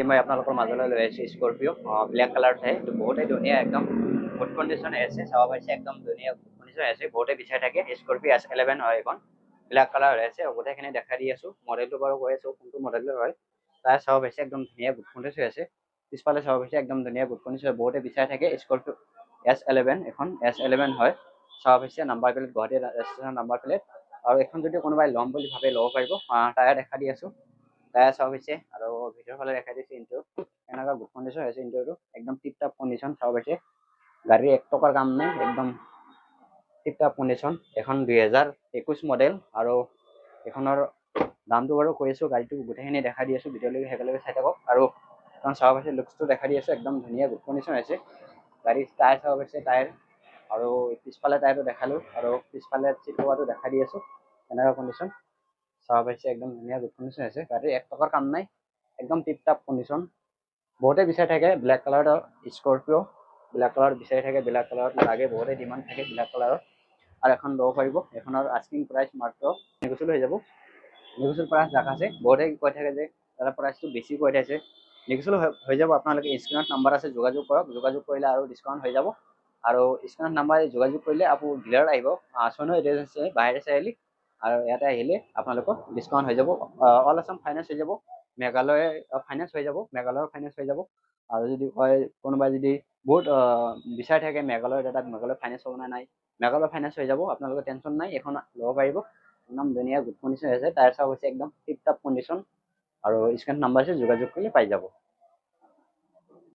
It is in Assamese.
মই আপোনালোকৰ মাজলৈ লৈ আহিছোঁ স্কৰপিঅ ব্লেক কালাৰত আছে, এইটো বহুতেই ধুনীয়া, একদম গুড কণ্ডিশ্যন আছে, চাব পাৰিছে একদম ধুনীয়া গুড কণ্ডিশ্যন আছে, বহুতে বিচাৰি থাকে। স্কৰপিঅ S11 হয় এখন, ব্লেক কালাৰ আছে, গোটেইখিনি দেখাই দি আছোঁ। মডেলটো বাৰু কৈ আছোঁ কোনটো মডেলৰ হয়, তাৰ চাব পাৰিছে একদম ধুনীয়া গুড কণ্ডিশ্যন আছে। পিছফালে চাব পাৰিছে একদম ধুনীয়া গুড কণ্ডিশ্যন, বহুতে বিচাৰি থাকে। স্কৰপিঅ S11 এখন S11 হয়, চাব পাৰিছে number plate Guwahati registration number plate. আৰু এখন যদি কোনোবাই ল'ম বুলি ভাবে ল'ব পাৰিব। টায়াৰ দেখা দি আছোঁ, টায়াৰ চাব পাৰিছে, আৰু ভিতৰৰ ফালে দেখাই দিছোঁ ইণ্টেৰিয়ৰ এনেকুৱা গুড কণ্ডিশ্যন আছে। ইণ্টেৰিয়ৰটো একদম টিপ টপ কণ্ডিশ্যন, চাব পাৰিছে গাড়ীৰ এক টকাৰ কাম নাই, একদম টিপ টপ কণ্ডিশ্যন। এখন 2021 মডেল, আৰু এখনৰ দামটো বাৰু কৈ আছোঁ, গাড়ীটো গোটেইখিনি দেখাই দি আছোঁ, ভিডিঅ'লৈকে একেলগে চাই থাকক। আৰু এখন চাব পাৰিছে লুকচটো দেখাই দি আছোঁ, একদম ধুনীয়া গুড কণ্ডিশ্যন আছে। গাড়ীৰ টায়াৰ চাব পাৰিছে, টায়াৰ আৰু পিছফালে টায়াৰটো দেখালোঁ, আৰু পিছফালে চিট কভাৰটো দেখাই দি আছোঁ, এনেকুৱা কণ্ডিশ্যন চাব পাৰিছে একদম ধুনীয়া গুড কণ্ডিশ্যন আছে। গাড়ীৰ এক টকাৰ কাম নাই, একদম টিপ টপ কণ্ডিশ্যন। বহুতে বিচাৰি থাকে ব্লেক কালাৰৰ স্কৰপিঅ, ব্লেক কালাৰ বিচাৰি থাকে, ব্লেক কালাৰত লাগে, বহুতে ডিমাণ্ড থাকে ব্লেক কালাৰৰ। আৰু এখন ল'ব পাৰিব, এখনৰ আস্কিং প্ৰাইচ মাত্ৰ নেগোচিয়েবল হৈ যাব। নেগোচিয়েবল প্ৰাইচ ৰাখা আছে, বহুতে কৈ থাকে যে দাদা প্ৰাইচটো বেছি কৈ থাকে, নেগোচিয়েবল হৈ যাব। আপোনালোকে স্ক্ৰীনত নাম্বাৰ আছে, যোগাযোগ কৰক, যোগাযোগ কৰিলে আৰু ডিছকাউণ্ট হৈ যাব। আৰু স্ক্ৰীনত নাম্বাৰ যোগাযোগ কৰিলে আপুনি ডিলাৰত আহিব, চনো এজেঞ্চি বাহিৰে চাৰিআলি, আৰু ইয়াতে আহিলে আপোনালোকৰ ডিছকাউণ্ট হৈ যাব। অল আছাম ফাইনেন্স হৈ যাব, মেঘালয় ফাইনেন্স হৈ যাব, মেঘালয়ৰ ফাইনেন্স হৈ যাব। আৰু যদি কয় কোনোবাই যদি বহুত বিচাৰি থাকে মেঘালয়ৰ দাদা মেঘালয় ফাইনেন্স হ'ব নে নাই, মেঘালয় ফাইনেন্স হৈ যাব, আপোনালোকৰ টেনশ্যন নাই, এখন ল'ব পাৰিব। একদম ধুনীয়া গুড কণ্ডিশ্যন আছে, টায়াৰ চাব হৈছে একদম টিপ টপ কণ্ডিশ্যন, আৰু স্ক্ৰীনত নাম্বাৰ আছে, যোগাযোগ কৰিলে পাই যাব।